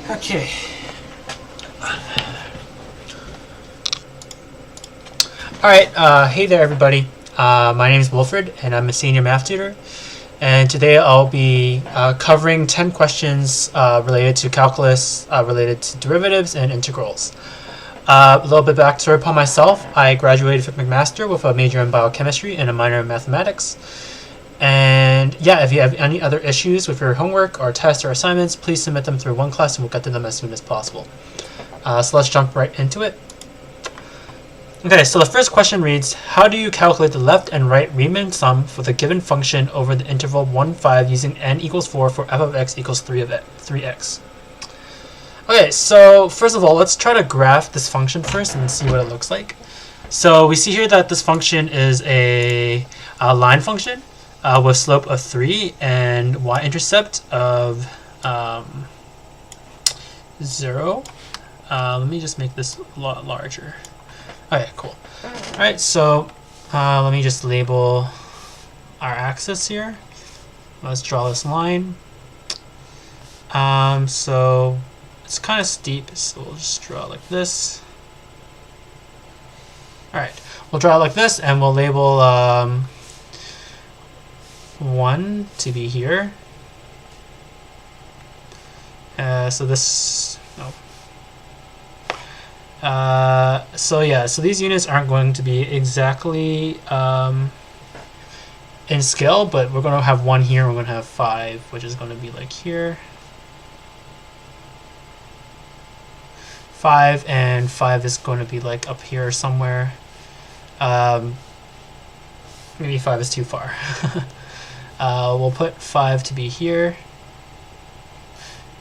Okay. Alright, hey there everybody. My name is Wilfrid and I'm a senior math tutor. And today I'll be covering 10 questions related to calculus, related to derivatives and integrals. A little bit backstory upon myself. I graduated from McMaster with a major in biochemistry and a minor in mathematics. And yeah, if you have any other issues with your homework or tests or assignments, please submit them through OneClass and we'll get to them as soon as possible. So let's jump right into it. Okay, so the first question reads, how do you calculate the left and right Riemann sum for the given function over the interval 1, 5 using n equals 4 for f of x equals 3x? Okay, so first of all, let's try to graph this function first and see what it looks like. So we see here that this function is a line function with slope of 3 and y-intercept of 0. Let me just make this a lot larger. Okay, cool. Alright, so let me just label our axis here. Let's draw this line. So it's kind of steep, so we'll just draw it like this. Alright, we'll draw it like this and we'll label 1 to be here. So this, no. So yeah, so these units aren't going to be exactly in scale, but we're going to have 1 here, we're going to have 5, which is going to be like here. 5 and 5 is going to be like up here somewhere. Maybe 5 is too far. We'll put 5 to be here.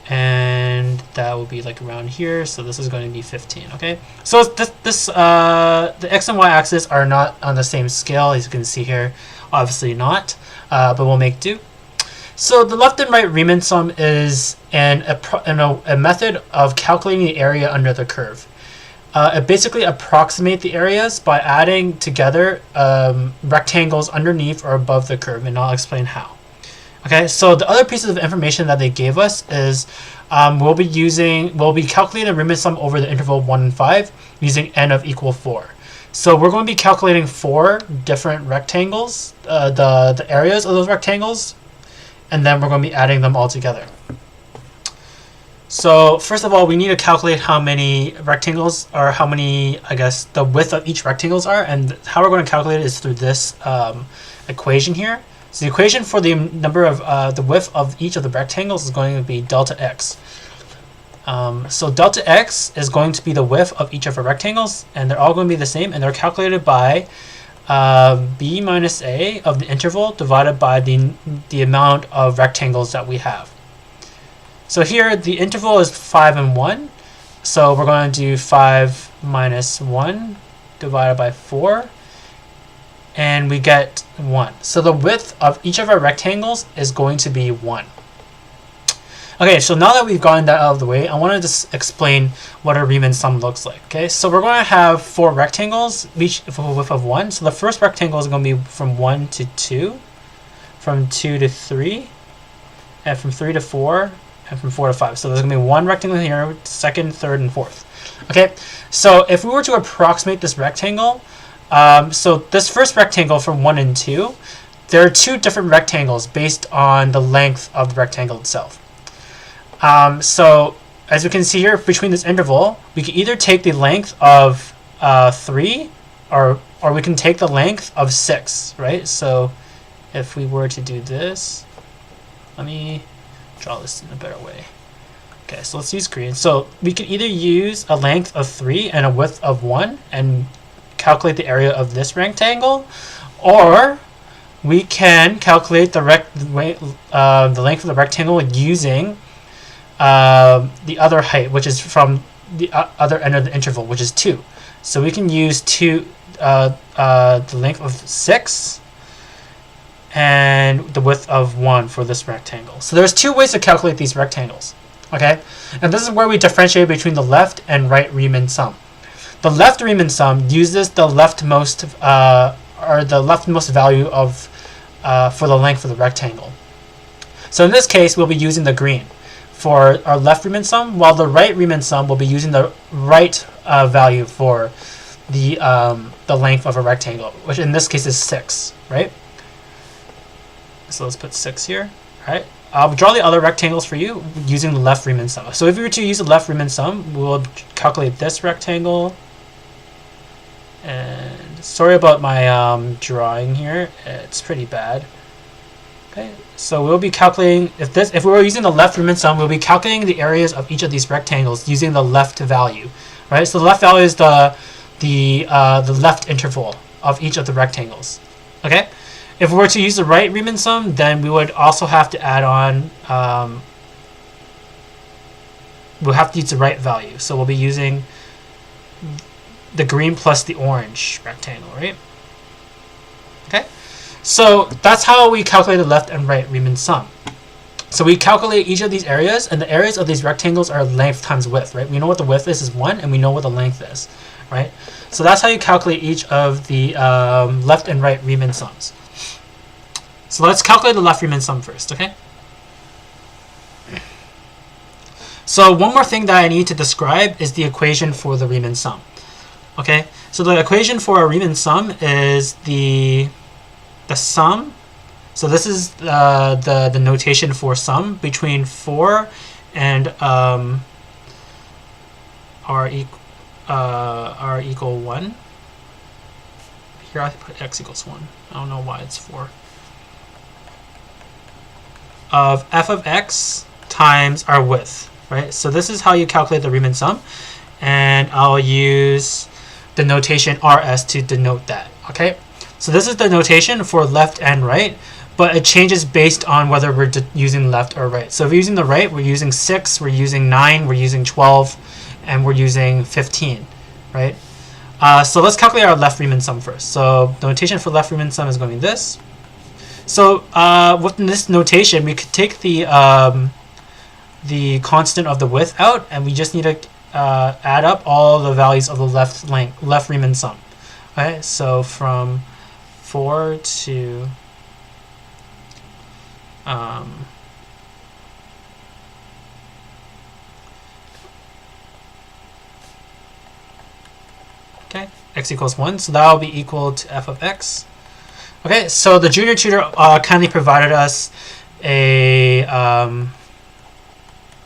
And that will be like around here, so this is going to be 15. Okay, so the x and y axis are not on the same scale, as you can see here. Obviously not, but we'll make do. So the left and right Riemann sum is a method of calculating the area under the curve. It basically approximates the areas by adding together rectangles underneath or above the curve, and I'll explain how. Okay, so the other pieces of information that they gave us is we'll be calculating the Riemann sum over the interval 1 and 5 using n of equal 4. So we're going to be calculating 4 different rectangles, the areas of those rectangles, and then we're going to be adding them all together. So first of all, we need to calculate how many rectangles, or how many, I guess, the width of each rectangles are, and how we're going to calculate it is through this equation here. So the equation for the number of the width of each of the rectangles is going to be delta x. So delta x is going to be the width of each of our rectangles, and they're all going to be the same, and they're calculated by b minus a of the interval divided by the amount of rectangles that we have. So here the interval is 5 and 1, so we're going to do 5 minus 1 divided by 4. And we get 1. So the width of each of our rectangles is going to be 1. Okay, so now that we've gotten that out of the way, I want to just explain what a Riemann sum looks like. Okay, so we're going to have 4 rectangles, each with a width of 1. So the first rectangle is going to be from 1 to 2, from 2 to 3, and from 3 to 4, and from 4 to 5. So there's going to be 1 rectangle here, second, third, and fourth. Okay, so if we were to approximate this rectangle, so this first rectangle from 1 and 2, there are 2 different rectangles based on the length of the rectangle itself. So as you can see here, between this interval, we can either take the length of 3 or we can take the length of 6, right? So if we were to do this, let me draw this in a better way. Okay, so let's use green. So we could either use a length of 3 and a width of 1 and calculate the area of this rectangle, or we can calculate the length of the rectangle using the other height, which is from the other end of the interval, which is 2. So we can use the length of 6 and the width of 1 for this rectangle. So there's 2 ways to calculate these rectangles. Okay, and this is where we differentiate between the left and right Riemann sum. The left Riemann sum uses the leftmost value of for the length of the rectangle. So in this case, we'll be using the green. for our left Riemann sum, while the right Riemann sum will be using the right value for the length of a rectangle, which in this case is 6, right? So let's put 6 here. All right. I'll draw the other rectangles for you using the left Riemann sum. So if we were to use the left Riemann sum, we'll calculate this rectangle. And sorry about my drawing here; it's pretty bad. Okay, so we'll be calculating if we were using the left Riemann sum, we'll be calculating the areas of each of these rectangles using the left value, right? So the left value is the left interval of each of the rectangles. Okay, if we were to use the right Riemann sum, then we would also have to add on. We'll have to use the right value, so we'll be using the green plus the orange rectangle, right? Okay, so that's how we calculate the left and right Riemann sum. So we calculate each of these areas, and the areas of these rectangles are length times width, right? We know what the width is 1, and we know what the length is, right? So that's how you calculate each of the left and right Riemann sums. So let's calculate the left Riemann sum first, okay? So one more thing that I need to describe is the equation for the Riemann sum. Okay, so the equation for a Riemann sum is the sum. So this is the notation for sum between 4 and r equal 1. Here I put x equals 1. I don't know why it's 4. Of f of x times our width, right? So this is how you calculate the Riemann sum, and I'll use the notation rs to denote that. Okay, so this is the notation for left and right, but it changes based on whether we're using left or right. So if we're using the right, we're using 6, we're using 9, we're using 12, and we're using 15, right? So let's calculate our left Riemann sum first. So the notation for left Riemann sum is going to be this. So with this notation, we could take the constant of the width out, and we just need to add up all the values of the left Riemann sum. Okay, so from 4 to okay, x equals 1, so that will be equal to f of x. Okay, so the junior tutor kindly provided us a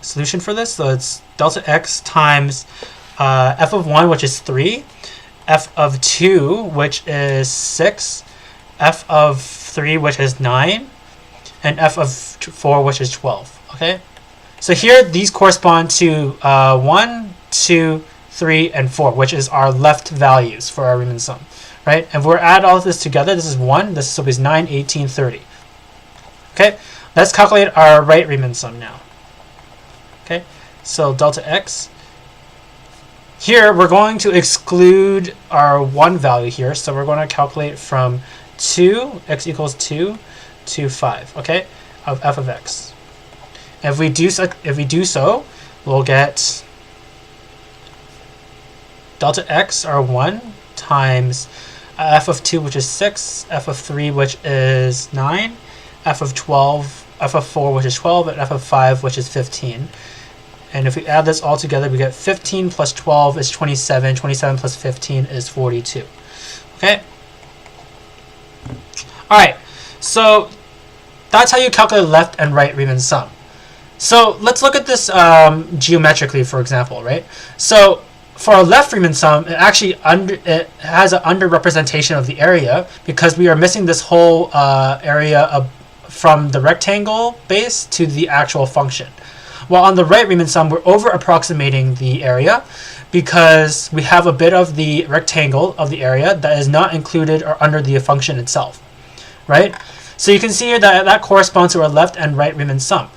solution for this. So it's delta x times f of 1, which is 3, f of 2, which is 6, f of 3, which is 9, and f of 4, which is 12. Okay, so here these correspond to 1, 2, 3, and 4, which is our left values for our Riemann sum, right? And if we're add all of this together, this is 1, this is 9, 18, 30. Okay, let's calculate our right Riemann sum now. Okay, so delta x. Here we're going to exclude our 1 value here, so we're going to calculate from 2, x equals 2, to 5, okay, of f of x. If we do so, we'll get delta x, our 1, times f of 2, which is 6, f of 3, which is 9, f of 12, f of 4, which is 12, and f of 5, which is 15. And if we add this all together, we get 15 plus 12 is 27, 27 plus 15 is 42. Okay? Alright, so that's how you calculate left and right Riemann sum. So let's look at this geometrically, for example, right? So for a left Riemann sum, it actually it has an underrepresentation of the area because we are missing this whole area from the rectangle base to the actual function. While on the right Riemann sum, we're over approximating the area because we have a bit of the rectangle of the area that is not included or under the function itself, right? So you can see here that that corresponds to our left and right Riemann sum.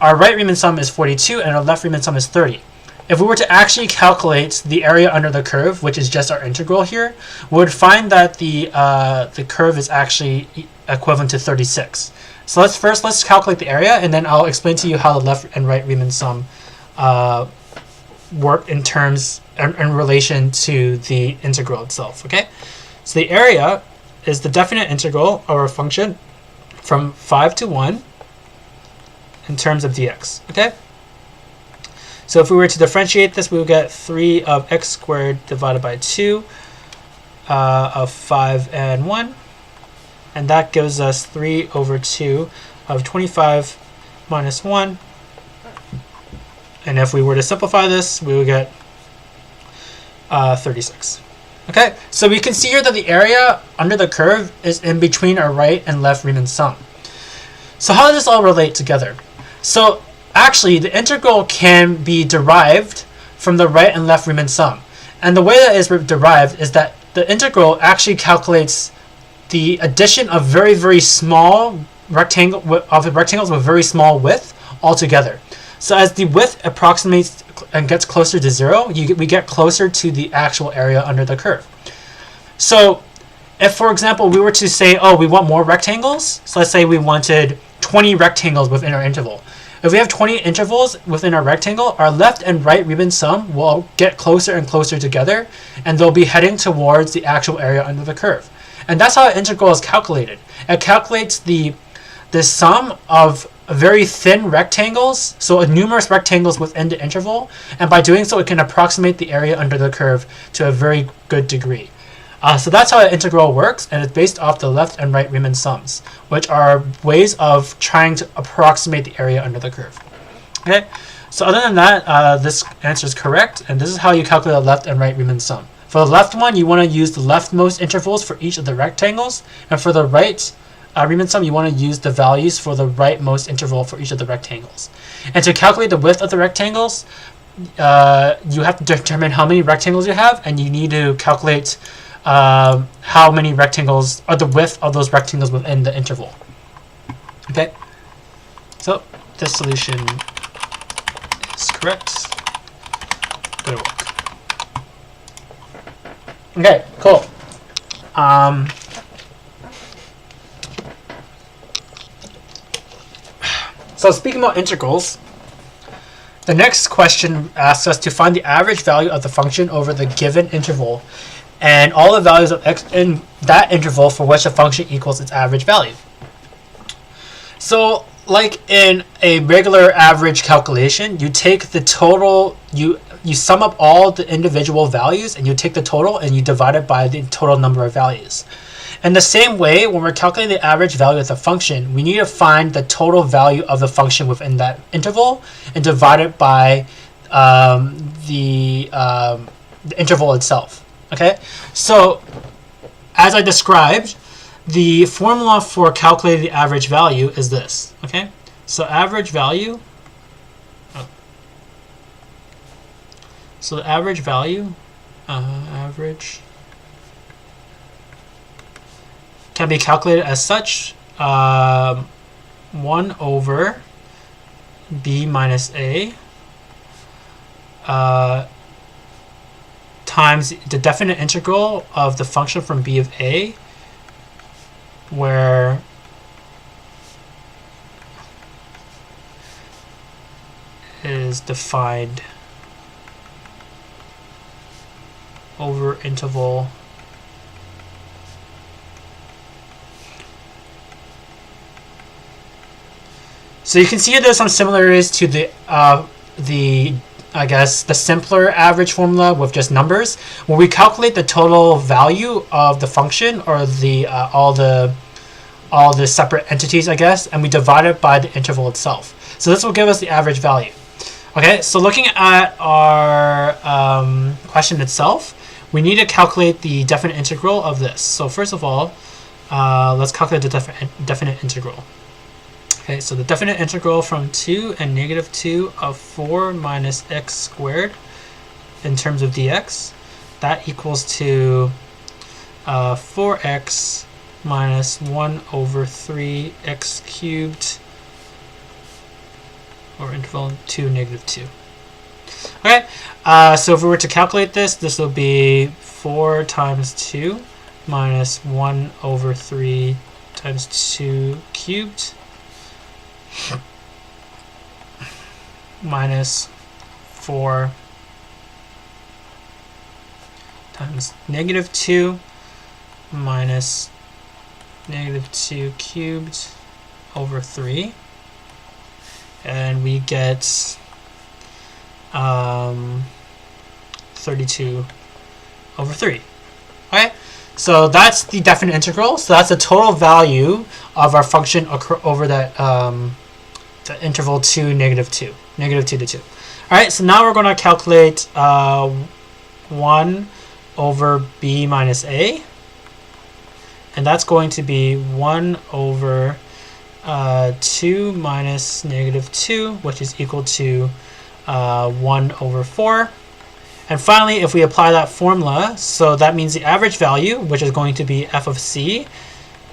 Our right Riemann sum is 42 and our left Riemann sum is 30. If we were to actually calculate the area under the curve, which is just our integral here, we would find that the curve is actually equivalent to 36. So let's calculate the area, and then I'll explain to you how the left and right Riemann sum work in relation to the integral itself. Okay, so the area is the definite integral of a function from 5 to 1 in terms of dx. Okay, So if we were to differentiate this, we would get 3 of x squared divided by 2 of 5 and 1. And that gives us 3 over 2 of 25 minus 1. And if we were to simplify this, we would get 36. Okay, so we can see here that the area under the curve is in between our right and left Riemann sum. So how does this all relate together? So actually, the integral can be derived from the right and left Riemann sum. And the way that is derived is that the integral actually calculates the addition of very small rectangles with very small width altogether. So as the width approximates and gets closer to 0, we get closer to the actual area under the curve. So if, for example, we were to say, oh, we want more rectangles, so let's say we wanted 20 rectangles within our interval. If we have 20 intervals within our rectangle, our left and right Riemann sum will get closer and closer together, and they'll be heading towards the actual area under the curve. And that's how an integral is calculated. It calculates the sum of very thin rectangles, so numerous rectangles within the interval, and by doing so it can approximate the area under the curve to a very good degree. So that's how an integral works, and it's based off the left and right Riemann sums, which are ways of trying to approximate the area under the curve. Okay, so other than that, this answer is correct, and this is how you calculate the left and right Riemann sum. For the left one, you want to use the leftmost intervals for each of the rectangles, and for the right Riemann sum, you want to use the values for the rightmost interval for each of the rectangles. And to calculate the width of the rectangles, you have to determine how many rectangles you have, and you need to calculate how many rectangles, or the width of those rectangles within the interval. Okay, so this solution is correct. Good work. Okay, cool. So speaking about integrals, the next question asks us to find the average value of the function over the given interval and all the values of x in that interval for which a function equals its average value. So like in a regular average calculation, you take the total, you sum up all the individual values, and you take the total and you divide it by the total number of values. In the same way, when we're calculating the average value of the function, we need to find the total value of the function within that interval and divide it by the interval itself. Okay, so as I described, the formula for calculating the average value is this. Okay, so average value. So the average value, can be calculated as such: 1 over b minus a times the definite integral of the function from b of a, where it is defined over interval So you can see there's some similarities to the I guess the simpler average formula with just numbers. When we calculate the total value of the function, or the all the separate entities, I guess, and we divide it by the interval itself. So this will give us the average value. Okay, so looking at our question itself, we need to calculate the definite integral of this. So first of all, let's calculate the definite integral. Okay, so the definite integral from 2 and negative 2 of 4 minus x squared in terms of dx, that equals to 4x minus 1 over 3 x cubed, or interval 2, negative 2. Okay, so if we were to calculate this, this will be 4 times 2 minus 1 over 3 times 2 cubed minus 4 times negative 2 minus negative 2 cubed over 3, and we get 32 over 3. Okay, so that's the definite integral. So that's the total value of our function over that the interval 2, -2, -2 to 2. All right, so now we're going to calculate 1 over b minus a, and that's going to be 1 over 2 minus -2, which is equal to 1 over 4. And finally, if we apply that formula, so that means the average value, which is going to be f of c,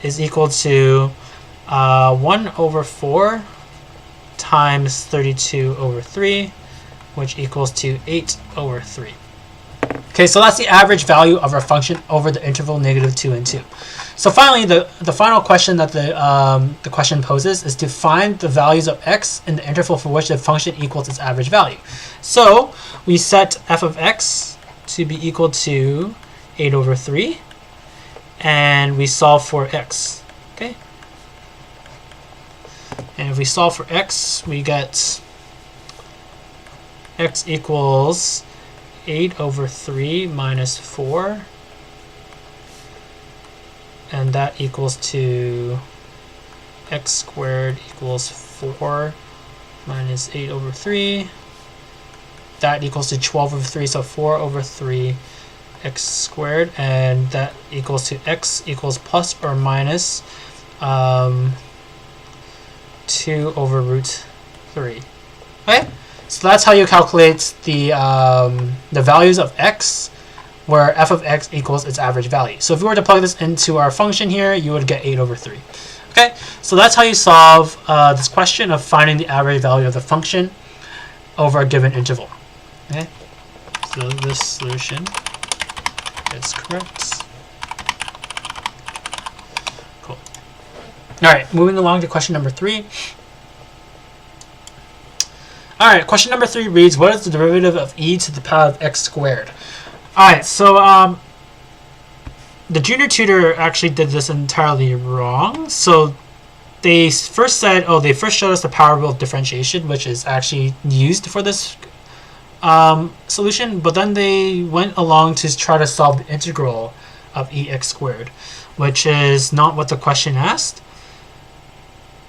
is equal to 1 over 4 times 32 over 3, which equals to 8 over 3. Okay, so that's the average value of our function over the interval -2 and 2. So finally, the final question that the question poses is to find the values of x in the interval for which the function equals its average value. So we set f of x to be equal to 8 over 3, and we solve for x. Okay, and if we solve for x, we get x equals 8 over 3 minus 4, and that equals to x squared equals 4 minus 8 over 3. That equals to 12 over 3, so 4 over 3 x squared, and that equals to x equals plus or minus 2 over root 3. Okay, so that's how you calculate the values of x, where f of x equals its average value. So if we were to plug this into our function here, you would get 8 over 3. Okay, so that's how you solve this question of finding the average value of the function over a given interval. Okay, so this solution is correct. Cool. All right, moving along to question number 3. All right, question number 3 reads, what is the derivative of e to the power of x squared? All right, so the junior tutor actually did this entirely wrong. So they first said, they first showed us the power rule of differentiation, which is actually used for this solution, but then they went along to try to solve the integral of ex squared, which is not what the question asked.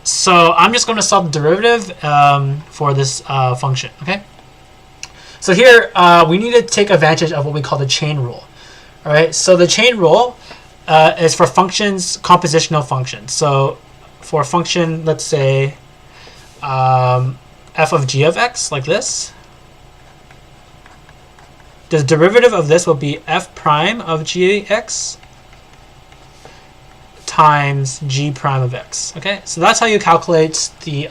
So I'm just going to solve the derivative for this function. Okay. So here we need to take advantage of what we call the chain rule. All right. So the chain rule is for functions, compositional functions. So for a function, let's say f of g of x, like this, the derivative of this will be f prime of gx times g prime of x. Okay, so that's how you calculate the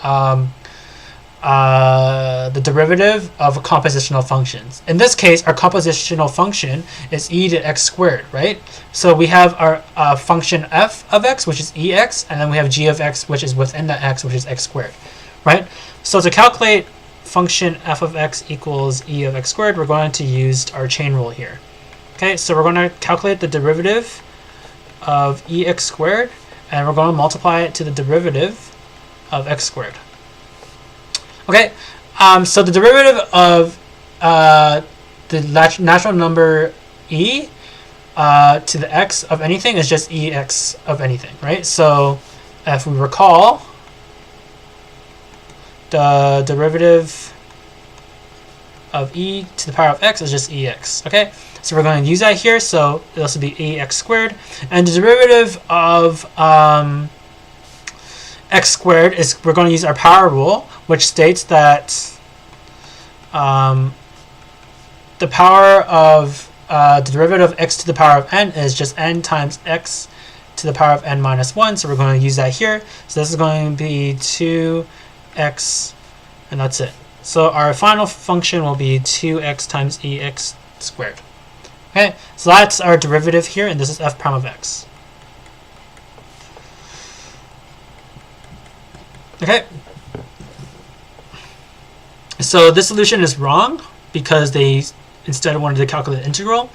derivative of compositional functions. In this case, our compositional function is e to x squared, right? So we have our function f of x, which is ex, and then we have g of x, which is within the x, which is x squared, right? So to calculate function f of x equals e of x squared, we're going to use our chain rule here. Okay, so we're going to calculate the derivative of ex squared, and we're going to multiply it to the derivative of x squared. Okay, so the derivative of the natural number e to the x of anything is just ex of anything, right? So if we recall, the derivative of e to the power of x is just ex. Okay, so we're going to use that here. So this will be ax squared, and the derivative of x squared is, we're going to use our power rule, which states that the power of the derivative of x to the power of n is just n times x to the power of n minus 1. So we're going to use that here. So this is going to be 2x, and that's it. So our final function will be 2x times ex squared. Okay, so that's our derivative here, and this is f prime of x. Okay, so this solution is wrong because they instead wanted to calculate the integral,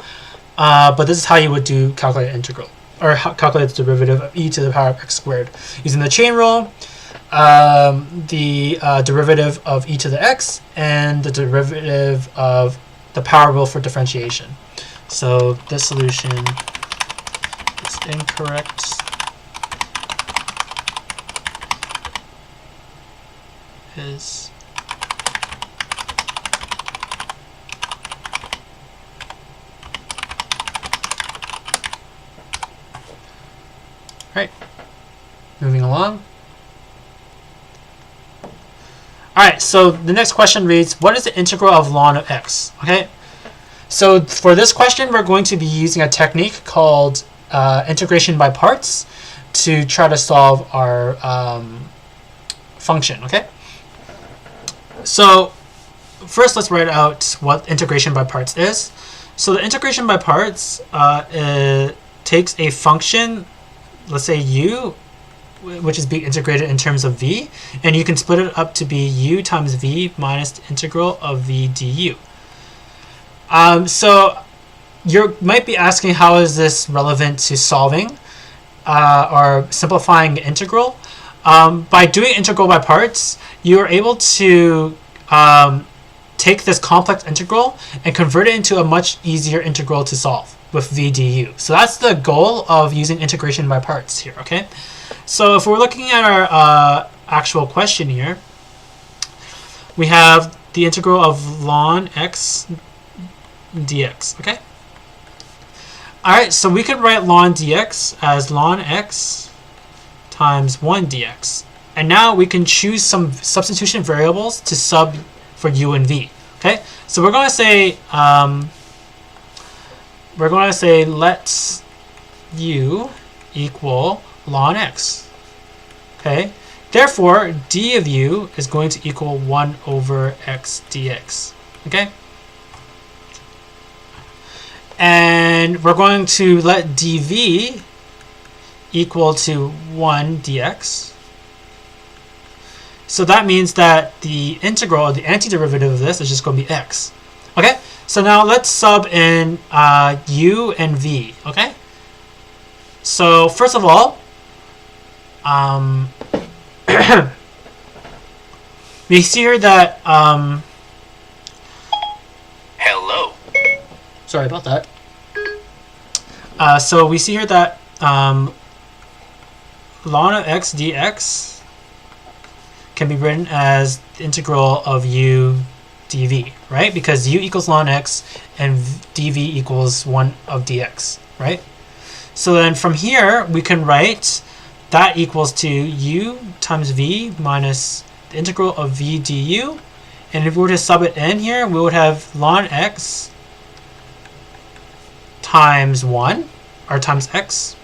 but this is how you would calculate integral, or calculate the derivative of e to the power of x squared using the chain rule. the derivative of e to the x and the derivative of the power rule for differentiation. So this solution is incorrect. Is right. Moving along. Alright, so the next question reads, what is the integral of ln of x? Okay, so for this question, we're going to be using a technique called integration by parts to try to solve our function, okay? So first, let's write out what integration by parts is. So the integration by parts takes a function, let's say u, which is being integrated in terms of v, and you can split it up to be u times v minus the integral of v du. So you might be asking, how is this relevant to solving or simplifying the integral? By doing integral by parts, you are able to take this complex integral and convert it into a much easier integral to solve with v du. So that's the goal of using integration by parts here, okay? So if we're looking at our actual question here, we have the integral of ln x dx, okay? Alright, so we could write ln dx as ln x times 1 dx. And now we can choose some substitution variables to sub for u and v, okay? So we're going to say let u equal ln x, okay? Therefore, d of u is going to equal 1 over x dx, okay? And we're going to let dv equal to 1 dx. So that means that the integral, or the antiderivative of this, is just going to be x. Okay? So now let's sub in u and v. Okay? So first of all, we see here that hello. Sorry about that. So we see here that ln of x dx can be written as the integral of u dv, right? Because u equals ln x and dv equals 1 of dx, right? So then from here, we can write that equals to u times v minus the integral of v du. And if we were to sub it in here, we would have ln x times 1, or times x,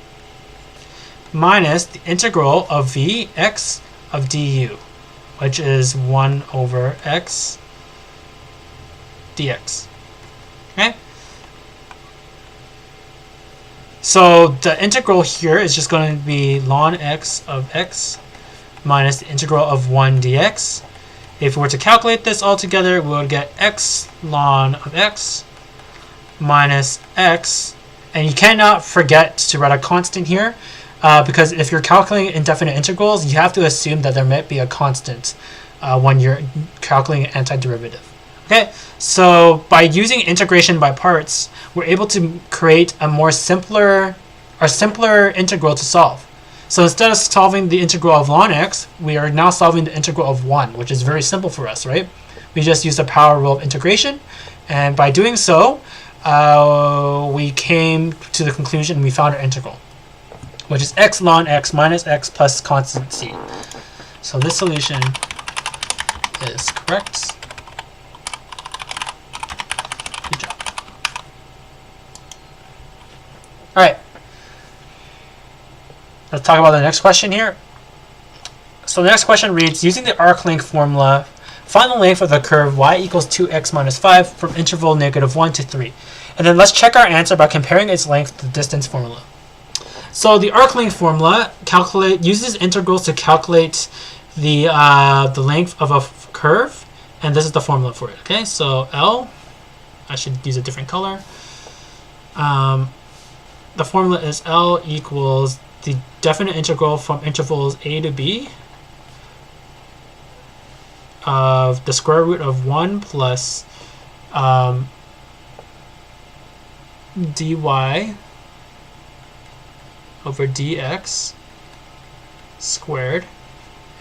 minus the integral of v x of du, which is 1 over x dx. Okay? So the integral here is just going to be ln x of x minus the integral of 1 dx. If we were to calculate this all together, we would get x ln of x minus x, and you cannot forget to write a constant here, because if you're calculating indefinite integrals, you have to assume that there might be a constant when you're calculating an antiderivative. Okay, so by using integration by parts, we're able to create a simpler integral to solve. So instead of solving the integral of ln x, we are now solving the integral of 1, which is very simple for us, right? We just use the power rule of integration, and by doing so, we came to the conclusion we found our integral, which is x ln x minus x plus constant c. So this solution is correct. Good job. All right. Let's talk about the next question here. So the next question reads, using the arc length formula, find the length of the curve y equals 2x minus 5 from interval -1 to 3. And then let's check our answer by comparing its length to the distance formula. So the arc length formula uses integrals to calculate the length of a curve, and this is the formula for it. Okay, so L, I should use a different color. The formula is L equals the definite integral from intervals a to b of the square root of 1 plus dy over dx squared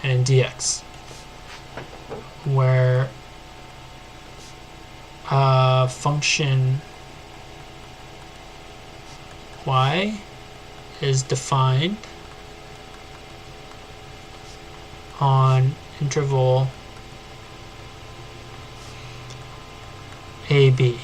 and dx, where function y is defined on interval AB.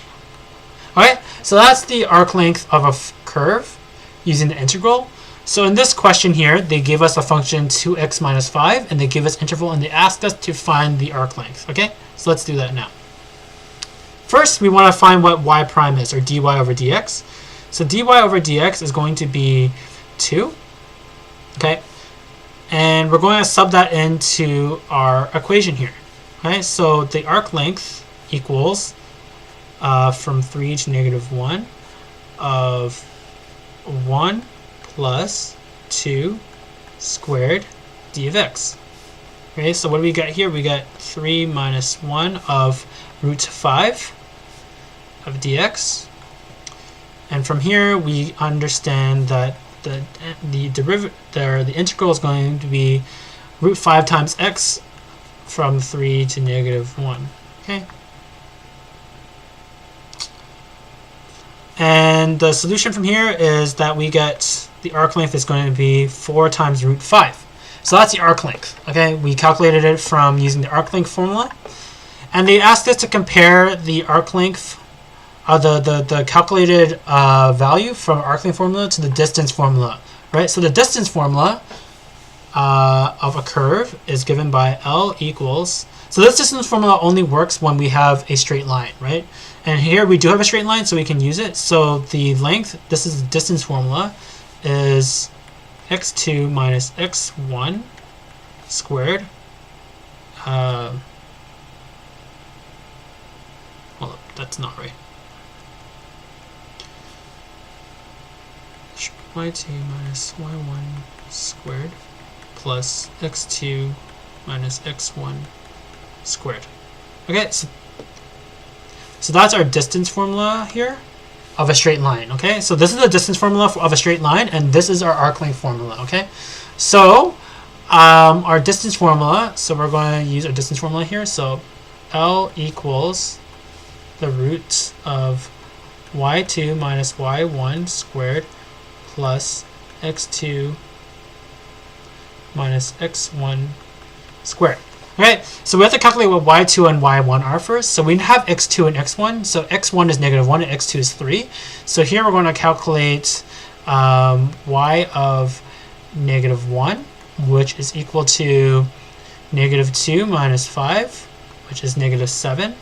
Alright, so that's the arc length of a curve using the integral. So in this question here, they give us a function 2x minus 5, and they give us interval, and they ask us to find the arc length. Okay, so let's do that now. First, we want to find what y prime is, or dy over dx. So dy over dx is going to be 2. Okay, and we're going to sub that into our equation here. Okay, so the arc length equals from 3 to negative 1 of 1 plus 2 squared d of x. Okay, so what do we get here? We get 3 minus 1 of root 5 of dx. And from here, we understand that the integral is going to be root 5 times x from 3 to negative 1. Okay. And the solution from here is that we get the arc length is going to be 4 times root 5. So that's the arc length. Okay, we calculated it from using the arc length formula. And they asked us to compare the arc length, the calculated value from arc length formula to the distance formula. Right? So the distance formula of a curve is given by L equals, so this distance formula only works when we have a straight line, right? And here we do have a straight line, so we can use it. So the length, this is the distance formula, is x2 minus x1 squared. Hold up, that's not right. y2 minus y1 squared plus x2 minus x1 squared. Okay, so that's our distance formula here of a straight line. Okay, so this is the distance formula of a straight line, and this is our arc length formula. Okay, so our distance formula, so we're going to use our distance formula here. So L equals the root of y2 minus y1 squared plus x2 minus x1 squared. Okay, so we have to calculate what y2 and y1 are first. So we have x2 and x1. So x1 is negative 1 and x2 is 3. So here we're going to calculate y of negative 1, which is equal to negative 2 minus 5, which is negative 7.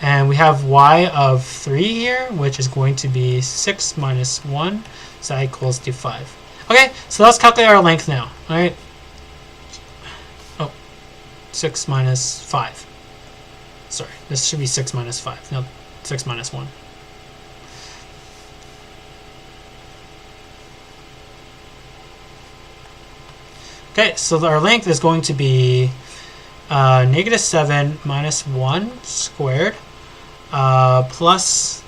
And we have y of 3 here, which is going to be 6 minus 1, so that equals to 5. Okay, so let's calculate our length now. All right. 6 minus 5. Sorry, this should be 6 minus 5. No, 6 minus 1. Okay, so our length is going to be negative 7 minus 1 squared plus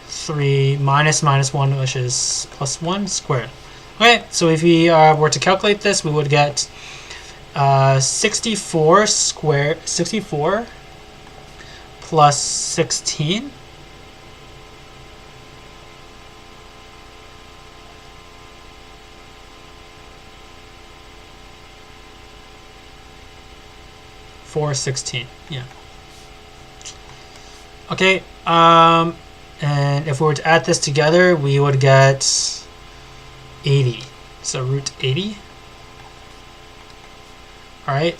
3 minus 1, which is plus 1 squared. Okay, so if we were to calculate this, we would get 64 plus 16 416. Yeah. Okay, and if we were to add this together, we would get 80. So root 80. All right,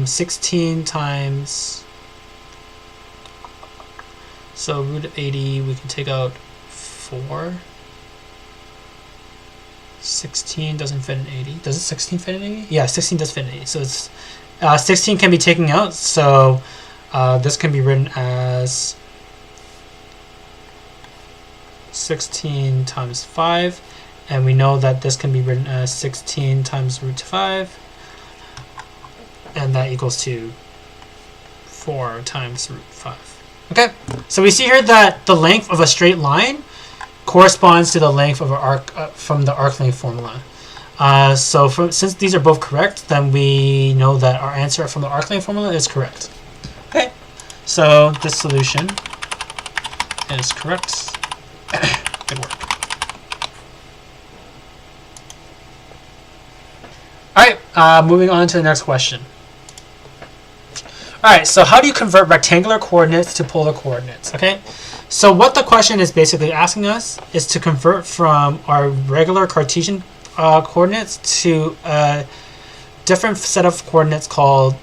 16 times, so root of 80, we can take out 4. 16 doesn't fit in 80. Does it 16 fit in 80? Yeah, 16 does fit in 80. So it's 16 can be taken out, so this can be written as 16 times 5, and we know that this can be written as 16 times root 5. And that equals to 4 times root 5. Okay, so we see here that the length of a straight line corresponds to the length of an arc from the arc length formula. Since these are both correct, then we know that our answer from the arc length formula is correct. Okay, so this solution is correct. Good work. Alright, moving on to the next question. Alright, so how do you convert rectangular coordinates to polar coordinates? Okay, so what the question is basically asking us is to convert from our regular Cartesian coordinates to a different set of coordinates called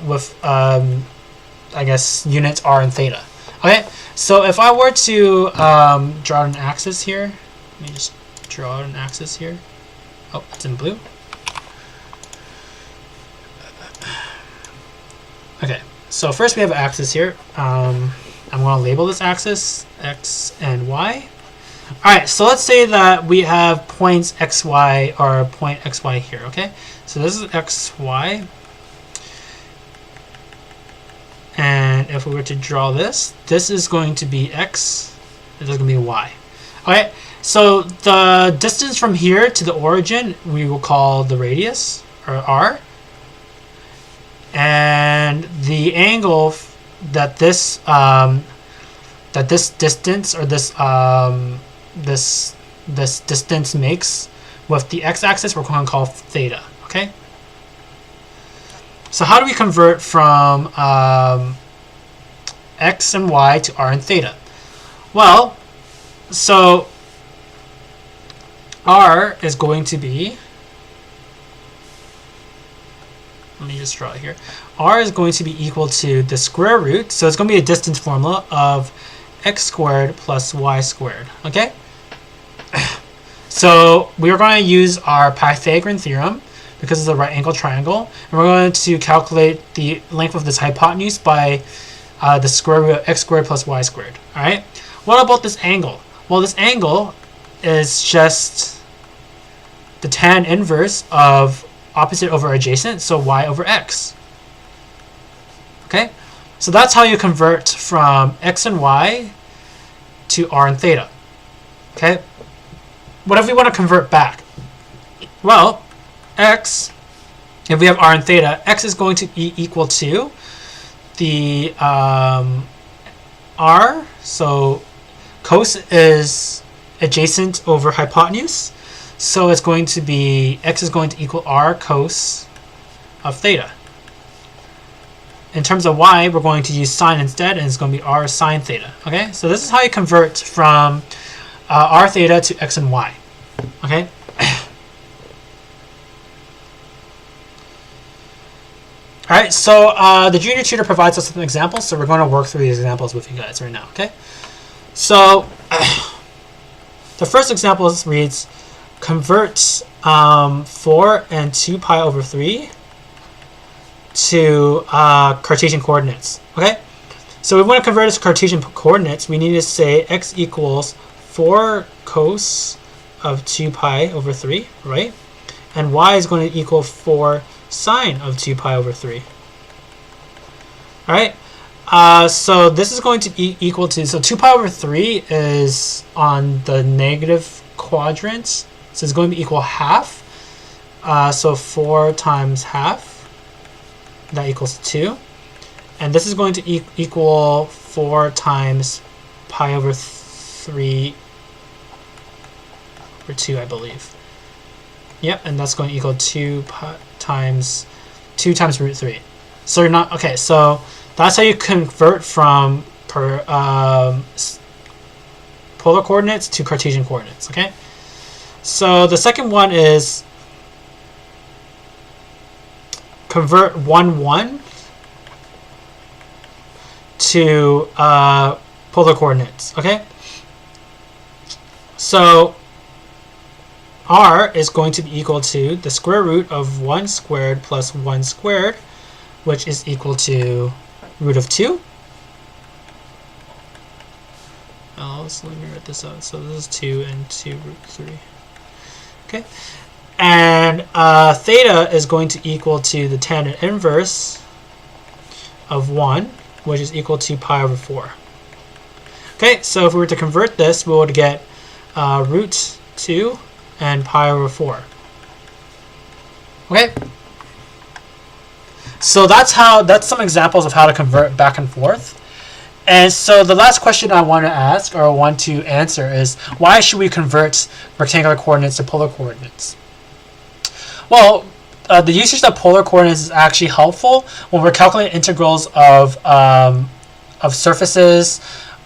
with I guess units r and theta. Okay, so if I were to draw an axis here, let me just draw an axis here. Oh, it's in blue. Okay, so first we have an axis here. I'm going to label this axis x and y. Alright, so let's say that we have points xy or point xy here, okay? So this is xy. And if we were to draw this, this is going to be x, this is going to be y. Alright, so the distance from here to the origin we will call the radius, or r. And the angle that this distance or this distance makes with the x-axis we're going to call theta. Okay. So how do we convert from x and y to r and theta? Well, so r is going to be, let me just draw it here. R is going to be equal to the square root, so it's going to be a distance formula of x squared plus y squared. Okay? So we are going to use our Pythagorean theorem because it's a right angle triangle, and we're going to calculate the length of this hypotenuse by the square root of x squared plus y squared. All right? What about this angle? Well, this angle is just the tan inverse of opposite over adjacent, so y over x. Okay, so that's how you convert from x and y to r and theta. Okay, what if we want to convert back? Well, x, if we have r and theta, x is going to be equal to the r, so cos is adjacent over hypotenuse. So it's going to be, x is going to equal r cos of theta. In terms of y, we're going to use sine instead, and it's going to be r sine theta. Okay, so this is how you convert from r theta to x and y. Okay. All right, so the junior tutor provides us with some examples, so we're going to work through these examples with you guys right now. Okay, so the first example reads, convert 4 and 2 pi over 3 to Cartesian coordinates. Okay, so we want to convert it to Cartesian coordinates. We need to say x equals 4 cos of 2 pi over 3, right? And y is going to equal 4 sine of 2 pi over 3. All right, so this is going to be equal to, so 2 pi over 3 is on the negative quadrant, so it's going to be equal half. So 4 times half, that equals 2. And this is going to equal 4 times pi over 3 over 2, I believe. Yep, and that's going to equal 2 times root 3. So you're not, okay, so that's how you convert from polar coordinates to Cartesian coordinates, okay? So the second one is convert 1, 1 to polar coordinates, okay? So r is going to be equal to the square root of 1 squared plus 1 squared, which is equal to root of 2. So let me write this out. So this is 2 and 2 root 3. Okay. And theta is going to equal to the tangent inverse of 1, which is equal to pi over 4. Okay, so if we were to convert this, we would get root 2 and pi over 4. Okay, so that's some examples of how to convert back and forth. And so the last question I want to ask or want to answer is, why should we convert rectangular coordinates to polar coordinates? Well, the usage of polar coordinates is actually helpful when we're calculating integrals of surfaces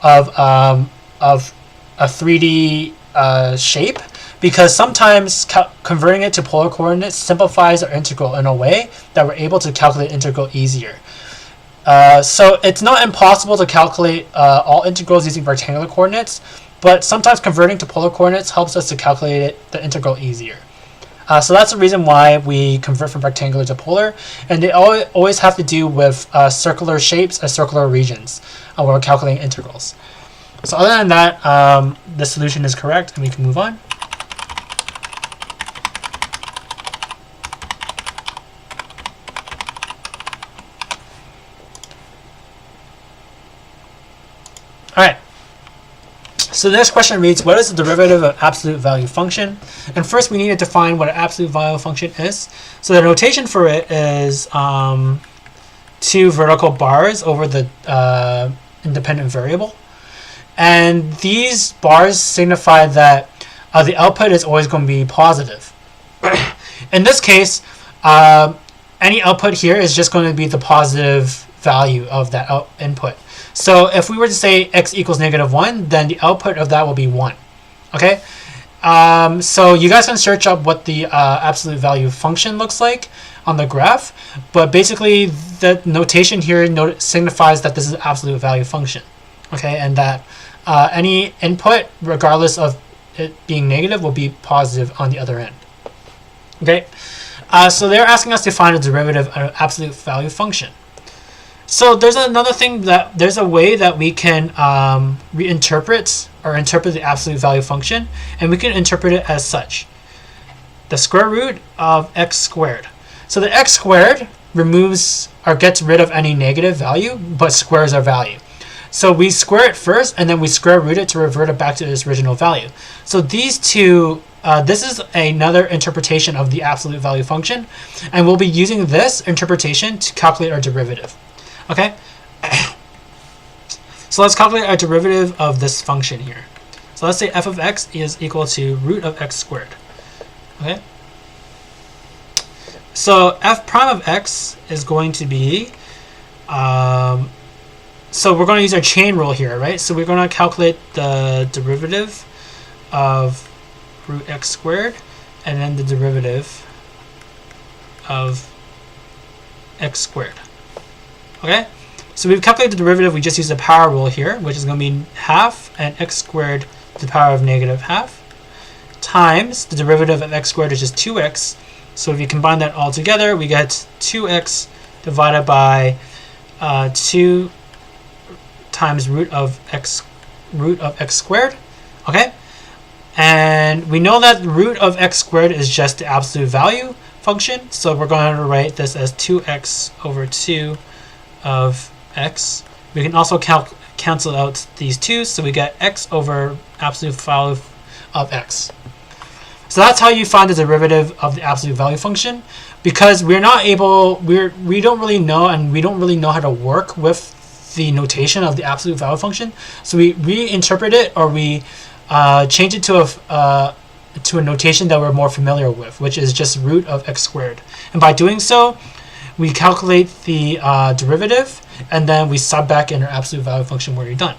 of a 3D shape, because sometimes converting it to polar coordinates simplifies our integral in a way that we're able to calculate integral easier. So it's not impossible to calculate all integrals using rectangular coordinates, but sometimes converting to polar coordinates helps us to calculate the integral easier. So that's the reason why we convert from rectangular to polar, and they always have to do with circular shapes and circular regions when we're calculating integrals. So other than that, the solution is correct, and we can move on. All right. So the next question reads, what is the derivative of absolute value function? And first we need to define what an absolute value function is. So the notation for it is 2 vertical bars over the independent variable. And these bars signify that the output is always going to be positive. In this case, any output here is just going to be the positive value of that input. So if we were to say x equals -1, then the output of that will be 1. Okay? So you guys can search up what the absolute value function looks like on the graph, but basically the notation here signifies that this is an absolute value function. Okay, and that any input, regardless of it being negative, will be positive on the other end. Okay, so they're asking us to find a derivative of an absolute value function. So there's another thing, that there's a way that we can reinterpret or interpret the absolute value function, and we can interpret it as such: the square root of x squared. So the x squared removes or gets rid of any negative value, but squares our value. So we square it first, and then we square root it to revert it back to its original value. So these two, this is another interpretation of the absolute value function, and we'll be using this interpretation to calculate our derivative. Okay, so let's calculate our derivative of this function here. So let's say f of x is equal to root of x squared. Okay, so f prime of x is going to be, so we're going to use our chain rule here, right? So we're going to calculate the derivative of root x squared, and then the derivative of x squared. Okay, so we've calculated the derivative. We just use the power rule here, which is going to be half and x squared to the power of -half times the derivative of x squared, which is 2x. So if you combine that all together, we get 2x divided by 2 times root of x squared. Okay, and we know that the root of x squared is just the absolute value function, so we're going to write this as 2x over 2 of x. We can also cancel out these 2, so we get x over absolute value of x. So that's how you find the derivative of the absolute value function, because we don't really know, and we don't really know how to work with the notation of the absolute value function. So we reinterpret it, or we change it to a notation that we're more familiar with, which is just root of x squared. And by doing so, we calculate the derivative, and then we sub back in our absolute value function where you're done.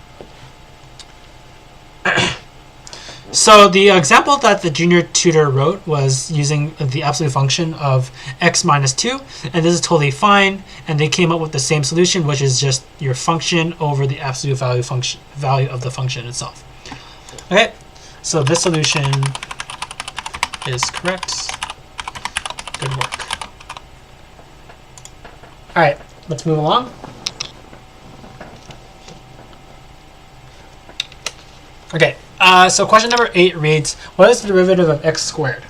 So the example that the junior tutor wrote was using the absolute function of x minus 2, and this is totally fine, and they came up with the same solution, which is just your function over the absolute value of the function itself. Okay, so this solution is correct. Good work. All right, let's move along. Okay, so question number 8 reads, what is the derivative of x squared?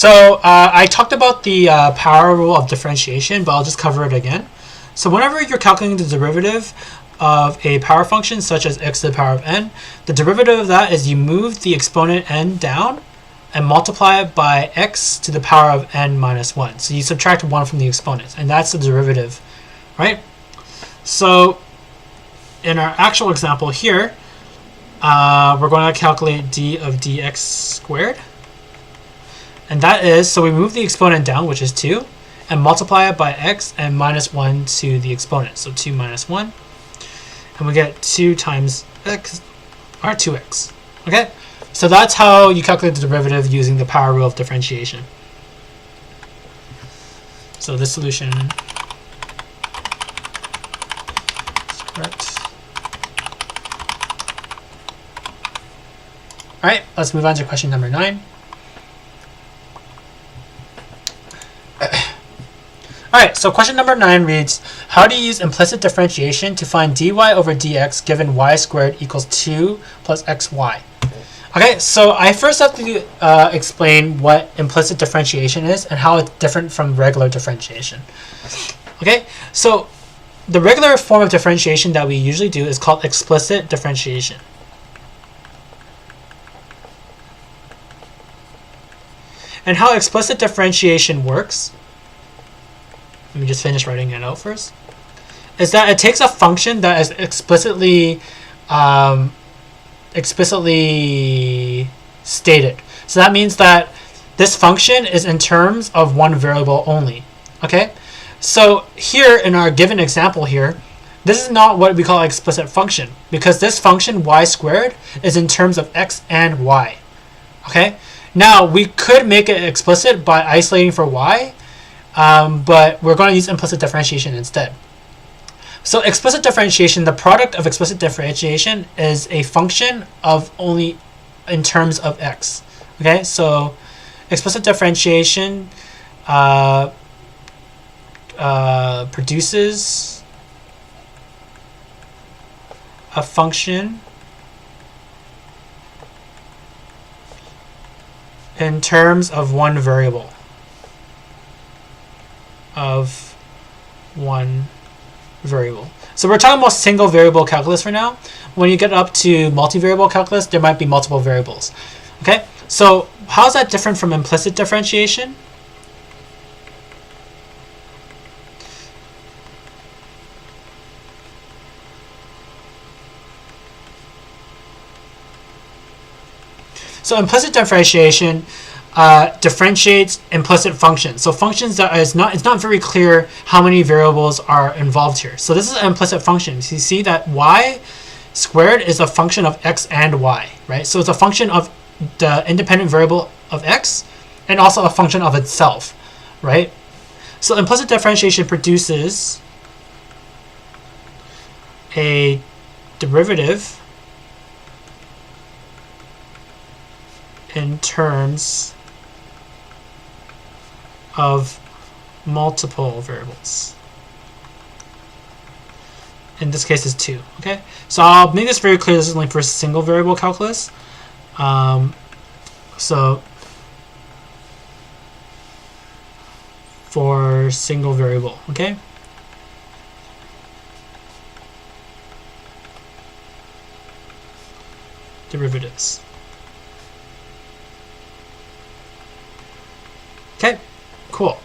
So I talked about the power rule of differentiation, but I'll just cover it again. So whenever you're calculating the derivative of a power function such as x to the power of n, the derivative of that is you move the exponent n down and multiply it by x to the power of n minus 1. So you subtract 1 from the exponent, and that's the derivative, right? So in our actual example here, we're going to calculate d of dx squared. And that is, so we move the exponent down, which is 2, and multiply it by x and minus 1 to the exponent. So 2 minus 1. And we get 2 times x, or 2x. Okay? So that's how you calculate the derivative using the power rule of differentiation. So this solution is correct. All right, let's move on to question number 9. Alright, so question number 9 reads, how do you use implicit differentiation to find dy over dx given y squared equals 2 plus xy? Okay, so I first have to explain what implicit differentiation is and how it's different from regular differentiation. Okay, so the regular form of differentiation that we usually do is called explicit differentiation. And how explicit differentiation works, let me just finish writing it out first, is that it takes a function that is explicitly stated. So that means that this function is in terms of one variable only. Okay, so here in our given example here, this is not what we call explicit function, because this function y squared is in terms of x and y. Okay, now we could make it explicit by isolating for y, but we're going to use implicit differentiation instead. So explicit differentiation, the product of explicit differentiation is a function of only in terms of x. Okay, so explicit differentiation produces a function in terms of one variable. So we're talking about single variable calculus for now. When you get up to multivariable calculus, there might be multiple variables. Okay, so how is that different from implicit differentiation? So implicit differentiation differentiates implicit functions. So functions that it's not very clear how many variables are involved here. So this is an implicit function. So you see that y squared is a function of x and y, right? So it's a function of the independent variable of x and also a function of itself, right? So implicit differentiation produces a derivative in terms of multiple variables. In this case, is 2. Okay, so I'll make this very clear. This is only for single variable calculus. So for single variable, okay. Derivatives. Okay, cool.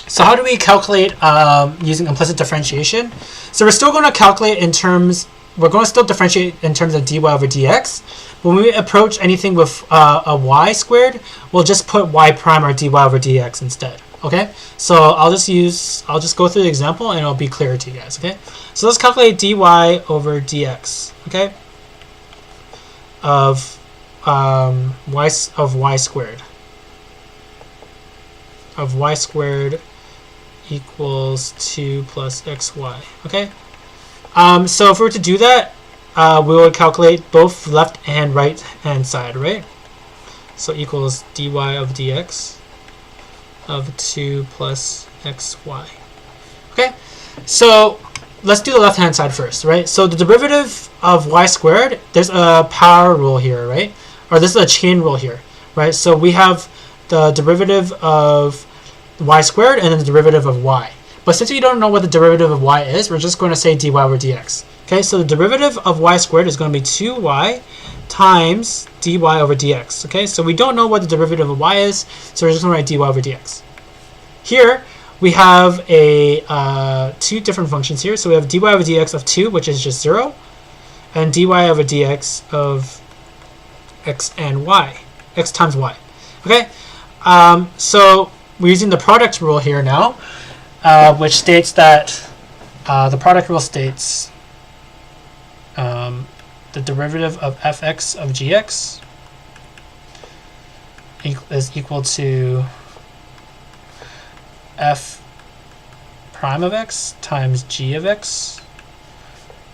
So how do we calculate using implicit differentiation? So we're still going to calculate in terms, we're going to still differentiate in terms of dy over dx. When we approach anything with a y squared, we'll just put y prime or dy over dx instead. Okay, so I'll just go through the example and it'll be clearer to you guys. Okay, so let's calculate dy over dx. Okay, of y squared. Of y squared equals 2 plus xy. Okay, so if we were to do that, we would calculate both left and right hand side, right? So equals dy of dx of 2 plus xy. Okay, so let's do the left hand side first, right? So the derivative of y squared, there's a power rule here, right? Or this is a chain rule here, right? So we have the derivative of y squared and then the derivative of y. But since we don't know what the derivative of y is, we're just going to say dy over dx. Okay, so the derivative of y squared is going to be 2y times dy over dx. Okay, so we don't know what the derivative of y is, so we're just going to write dy over dx. Here, we have two different functions here. So we have dy over dx of 2, which is just 0, and dy over dx of x and y, x times y. Okay, so we're using the product rule here now, which states that the product rule states the derivative of fx of gx is equal to f prime of x times g of x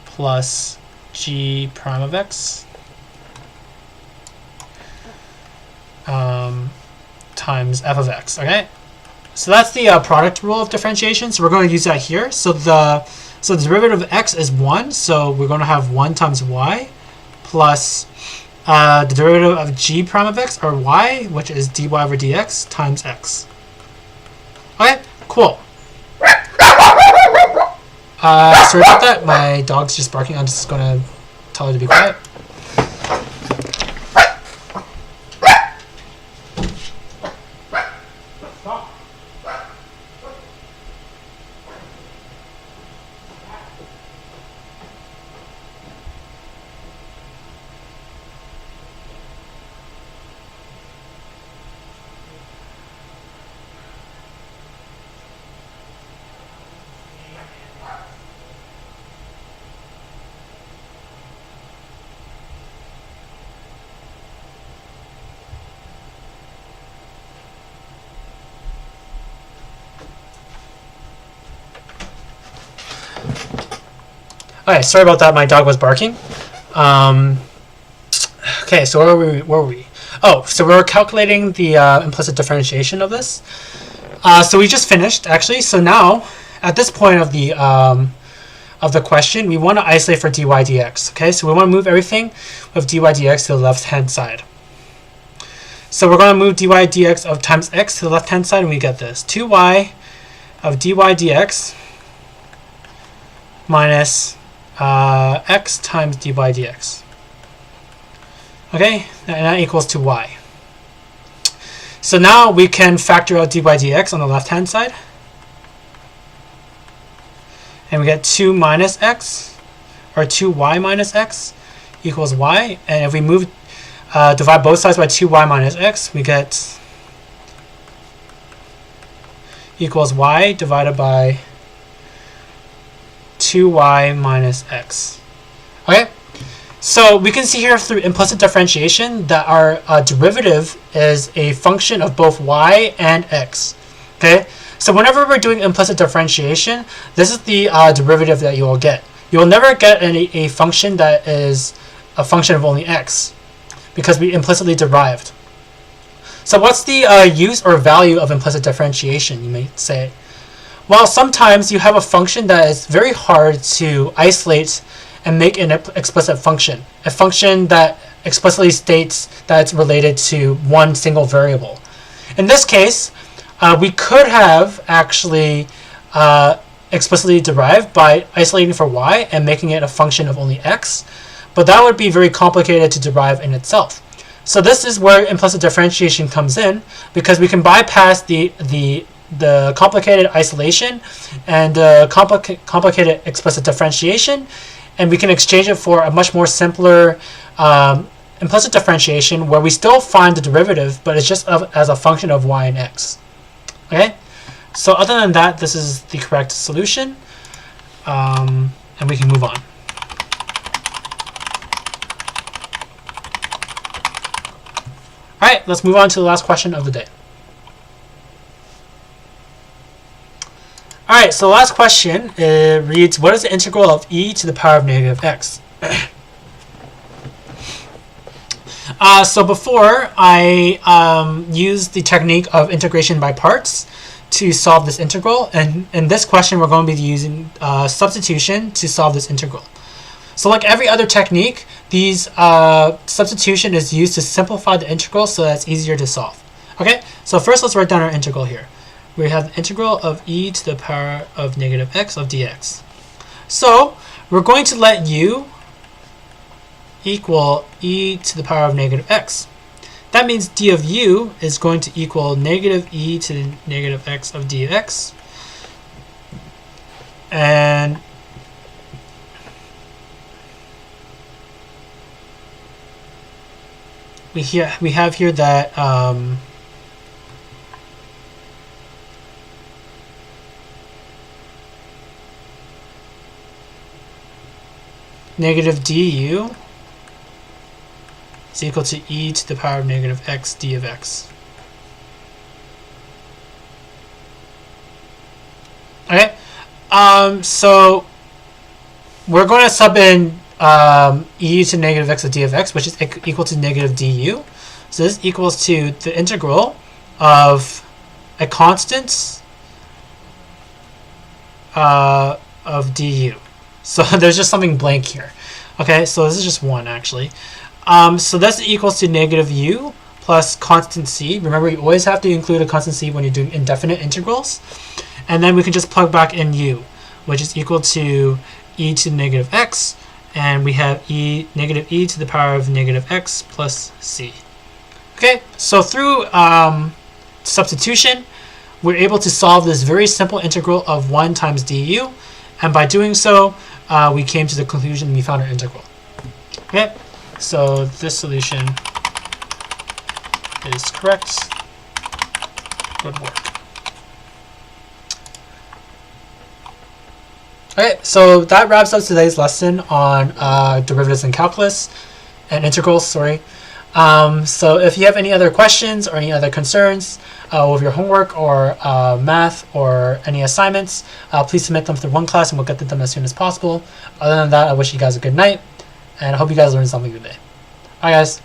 plus g prime of x times f of x. Okay, so that's the product rule of differentiation. So we're going to use that here. So the derivative of x is 1. So we're going to have 1 times y plus the derivative of g prime of x, or y, which is dy over dx times x. Okay, cool. Sorry about that. My dog's just barking. I'm just going to tell her to be quiet. Okay, sorry about that. My dog was barking. Okay, so where were we? Oh, so we're calculating the implicit differentiation of this. So we just finished, actually. So now, at this point of the question, we want to isolate for dy dx. Okay, so we want to move everything with dy dx to the left-hand side. So we're going to move dy dx of times x to the left-hand side, and we get this. 2y of dy dx minus x times dy dx. Okay, and that equals to y. So now we can factor out dy dx on the left-hand side. And we get 2 minus x, or 2y minus x, equals y. And if we divide both sides by 2y minus x, we get equals y divided by 2y minus x. Okay, so we can see here through implicit differentiation that our derivative is a function of both y and x. Okay, so whenever we're doing implicit differentiation, this is the derivative that you will get. You will never get a function that is a function of only x, because we implicitly derived. So what's the use or value of implicit differentiation, you may say? Well, sometimes you have a function that is very hard to isolate and make an explicit function. A function that explicitly states that it's related to one single variable. In this case, we could have actually explicitly derived by isolating for y and making it a function of only x, but that would be very complicated to derive in itself. So this is where implicit differentiation comes in, because we can bypass the complicated isolation and complicated explicit differentiation, and we can exchange it for a much more simpler implicit differentiation where we still find the derivative, but it's just as a function of y and x. Okay, so other than that, this is the correct solution, and we can move on. All right, let's move on to the last question of the day. All right, so the last question reads, what is the integral of e to the power of negative x? So before, I used the technique of integration by parts to solve this integral, and in this question, we're going to be using substitution to solve this integral. So like every other technique, these substitution is used to simplify the integral so that it's easier to solve. Okay, so first let's write down our integral here. We have the integral of e to the power of negative x of dx. So we're going to let u equal e to the power of negative x. That means d of u is going to equal negative e to the negative x of dx. And we have here that negative du is equal to e to the power of negative x d of x. Okay, so we're going to sub in e to negative x of d of x, which is equal to negative du. So this equals to the integral of a constant of du. So there's just something blank here. Okay, so this is just 1 actually. So this equals to negative u plus constant c. Remember, you always have to include a constant c when you're doing indefinite integrals. And then we can just plug back in u, which is equal to e to negative x. And we have negative e to the power of negative x plus c. Okay, so through substitution, we're able to solve this very simple integral of 1 times du. And by doing so, we came to the conclusion we found our integral. Okay, so this solution is correct. Good work. Okay, so that wraps up today's lesson on derivatives in calculus and integrals, sorry. So if you have any other questions or any other concerns with your homework or math or any assignments, please submit them through OneClass and we'll get to them as soon as possible. Other than that, I wish you guys a good night and I hope you guys learned something today. Bye guys.